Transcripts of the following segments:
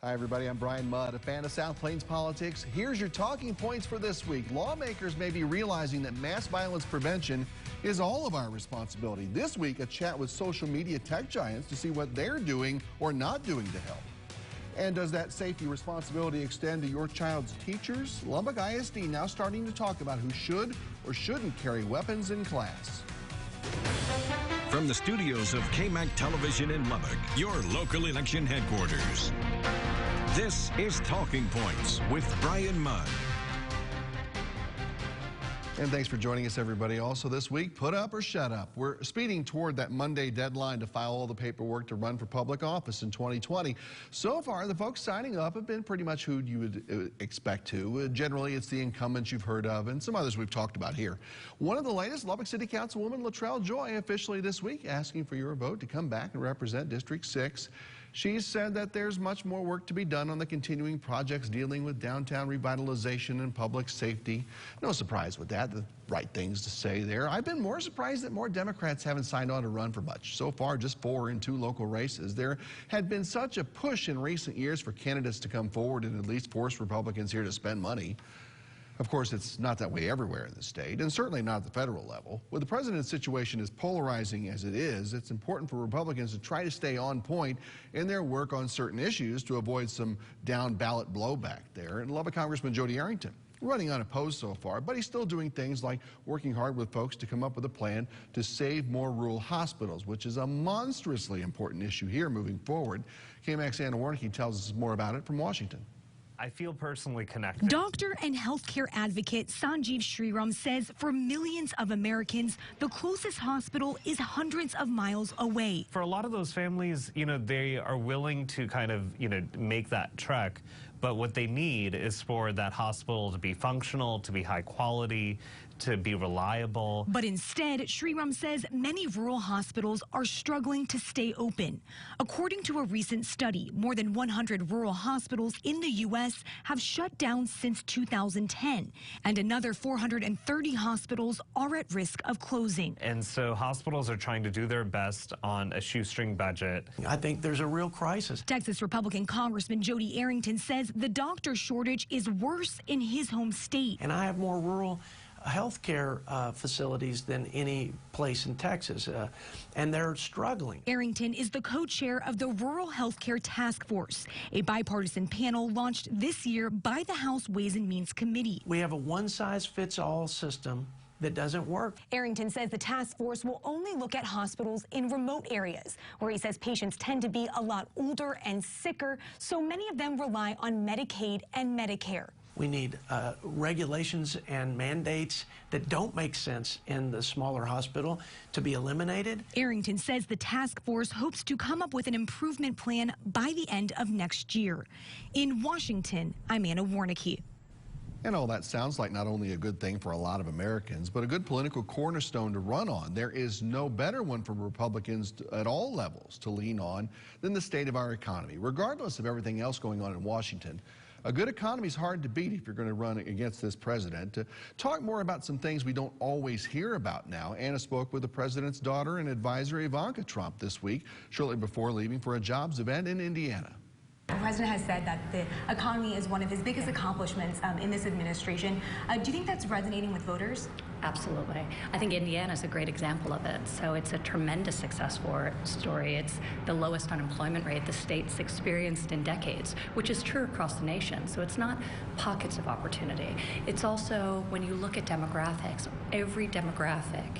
Hi, everybody. I'm Bryan Mudd, a fan of South Plains politics. Here's your talking points for this week. Lawmakers may be realizing that mass violence prevention is all of our responsibility. This week, a chat with social media tech giants to see what they're doing or not doing to help. And does that safety responsibility extend to your child's teachers? Lubbock ISD now starting to talk about who should or shouldn't carry weapons in class. From the studios of KMAC Television in Lubbock, your local election headquarters. This is Talking Points with Bryan Mudd. And thanks for joining us, everybody. Also this week, put up or shut up. We're speeding toward that Monday deadline to file all the paperwork to run for public office in 2020. So far, the folks signing up have been pretty much who you would expect to. Generally, it's the incumbents you've heard of and some others we've talked about here. One of the latest, Lubbock City Councilwoman Latrell Joy, officially this week asking for your vote to come back and represent District 6. She said that there's much more work to be done on the continuing projects dealing with downtown revitalization and public safety. No surprise with that, the right things to say there. I've been more surprised that more Democrats haven't signed on to run for much. So far, just 4 in 2 local races. There had been such a push in recent years for candidates to come forward and at least force Republicans here to spend money. Of course, it's not that way everywhere in the state, and certainly not at the federal level. With the president's situation as polarizing as it is, it's important for Republicans to try to stay on point in their work on certain issues to avoid some down-ballot blowback there. And Lubbock Congressman Jody Arrington, running unopposed so far, but he's still doing things like working hard with folks to come up with a plan to save more rural hospitals, which is a monstrously important issue here moving forward. KMAC's Anna Warnicki tells us more about it from Washington. I feel personally connected. Doctor and healthcare advocate Sanjeev Sriram says for millions of Americans, the closest hospital is hundreds of miles away. For a lot of those families, they are willing to kind of, make that trek. But what they need is for that hospital to be functional, to be high quality, to be reliable. But instead, Sriram says many rural hospitals are struggling to stay open. According to a recent study, more than 100 rural hospitals in the U.S. have shut down since 2010, and another 430 hospitals are at risk of closing. And so hospitals are trying to do their best on a shoestring budget. I think there's a real crisis. Texas Republican Congressman Jody Arrington says the doctor shortage is worse in his home state. And I have more rural health care facilities than any place in Texas, and they're struggling. Arrington is the co-chair of the Rural Health Care Task Force, a bipartisan panel launched this year by the House Ways and Means Committee. We have a one-size-fits-all system that doesn't work. Arrington says the task force will only look at hospitals in remote areas, where he says patients tend to be a lot older and sicker, so many of them rely on Medicaid and Medicare. We need regulations and mandates that don't make sense in the smaller hospital to be eliminated. Arrington says the task force hopes to come up with an improvement plan by the end of next year. In Washington, I'm Anna Warnicki. And all that sounds like not only a good thing for a lot of Americans, but a good political cornerstone to run on. There is no better one for Republicans at all levels to lean on than the state of our economy, regardless of everything else going on in Washington. A good economy is hard to beat if you're going to run against this president. To talk more about some things we don't always hear about now, Anna spoke with the president's daughter and advisor Ivanka Trump this week, shortly before leaving for a jobs event in Indiana. The president has said that the economy is one of his biggest accomplishments in this administration. Do you think that's resonating with voters? Absolutely. I think Indiana is a great example of it. So it's a tremendous success story. It's the lowest unemployment rate the state's experienced in decades, which is true across the nation. So it's not pockets of opportunity. It's also, when you look at demographics, every demographic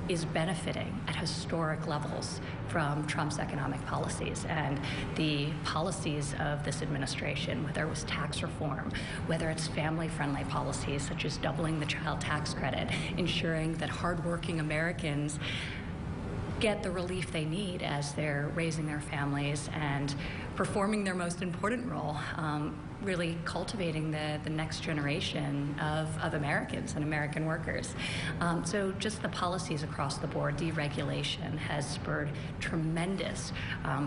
is benefiting at historic levels from Trump's economic policies, and the policies of this administration, whether it was tax reform, whether it's family-friendly policies such as doubling the child tax credit, ensuring that hardworking Americans get the relief they need as they're raising their families and performing their most important role, really cultivating the next generation of Americans and American workers. So just the policies across the board, deregulation has spurred tremendous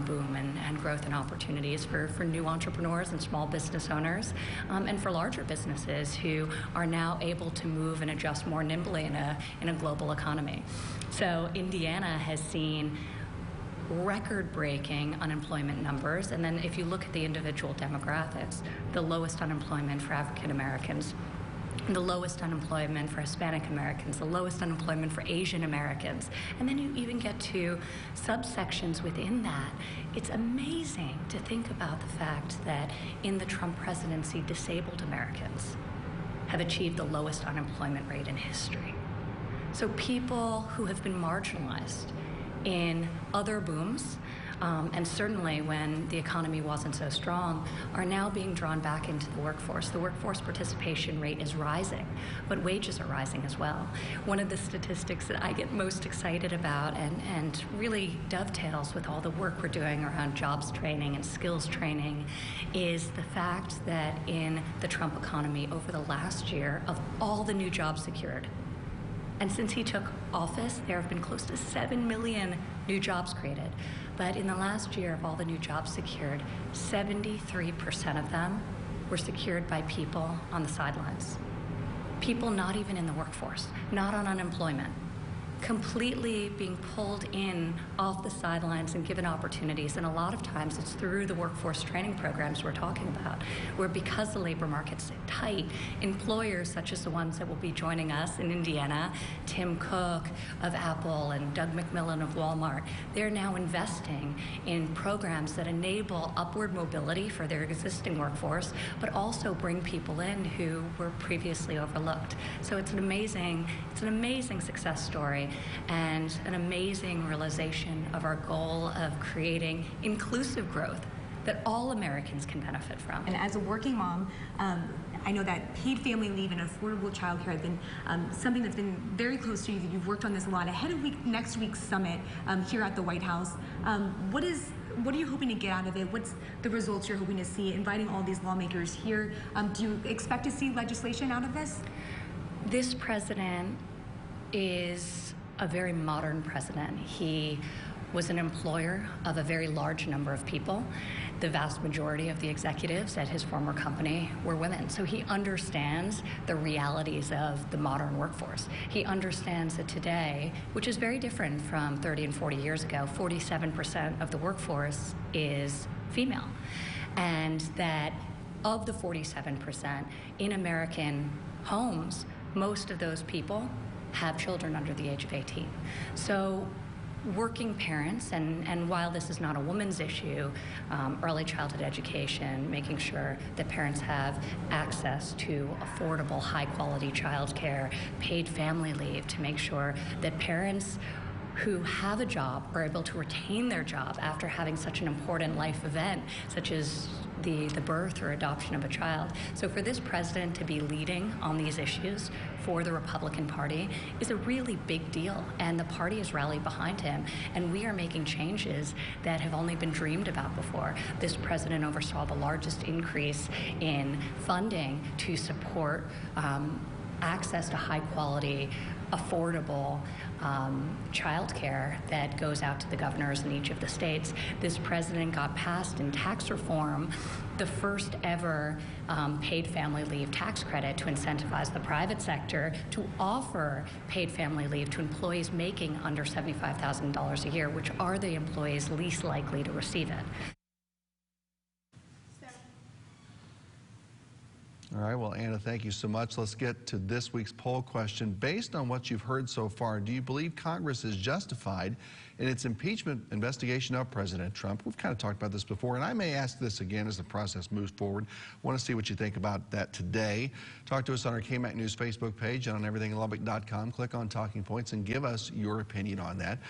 boom and growth and opportunities for new entrepreneurs and small business owners, and for larger businesses who are now able to move and adjust more nimbly in a global economy. So Indiana has seen record-breaking unemployment numbers. And then if you look at the individual demographics, the lowest unemployment for African Americans, the lowest unemployment for Hispanic Americans, the lowest unemployment for Asian Americans. And then you even get to subsections within that. It's amazing to think about the fact that in the Trump presidency, disabled Americans have achieved the lowest unemployment rate in history. So people who have been marginalized in other booms, and certainly when the economy wasn't so strong, are now being drawn back into the workforce. The workforce participation rate is rising, but wages are rising as well. One of the statistics that I get most excited about and really dovetails with all the work we're doing around jobs training and skills training is the fact that in the Trump economy over the last year, of all the new jobs secured, and since he took office, there have been close to 7 million new jobs created. But in the last year of all the new jobs secured, 73% of them were secured by people on the sidelines. People not even in the workforce, not on unemployment, completely being pulled in off the sidelines and given opportunities. And a lot of times it's through the workforce training programs we're talking about, where because the labor market's tight, employers such as the ones that will be joining us in Indiana, Tim Cook of Apple and Doug McMillan of Walmart, they're now investing in programs that enable upward mobility for their existing workforce, but also bring people in who were previously overlooked. So it's an amazing success story and an amazing realization of our goal of creating inclusive growth that all Americans can benefit from. And as a working mom, I know that paid family leave and affordable childcare have been something that's been very close to you. You've worked on this a lot. Ahead of next week's summit here at the White House, what are you hoping to get out of it? What's the results you're hoping to see? Inviting all these lawmakers here, do you expect to see legislation out of this? This president is a very modern president. He was an employer of a very large number of people. The vast majority of the executives at his former company were women. So he understands the realities of the modern workforce. He understands that today, which is very different from 30 and 40 years ago, 47% of the workforce is female. And that of the 47% in American homes, most of those people have children under the age of 18. So working parents, and while this is not a woman's issue, early childhood education, making sure that parents have access to affordable, high-quality childcare, paid family leave to make sure that parents who have a job are able to retain their job after having such an important life event, such as the birth or adoption of a child. So for this president to be leading on these issues for the Republican Party is a really big deal, and the party has rallied behind him, and we are making changes that have only been dreamed about before. This president oversaw the largest increase in funding to support access to high-quality, affordable childcare that goes out to the governors in each of the states. This president got passed in tax reform the first ever paid family leave tax credit to incentivize the private sector to offer paid family leave to employees making under $75,000 a year, which are the employees least likely to receive it. All right, well, Anna, thank you so much. Let's get to this week's poll question. Based on what you've heard so far, do you believe Congress is justified in its impeachment investigation of President Trump? We've kind of talked about this before, and I may ask this again as the process moves forward. I want to see what you think about that today. Talk to us on our KMAC News Facebook page and on everythinginlubbock.com. Click on Talking Points and give us your opinion on that.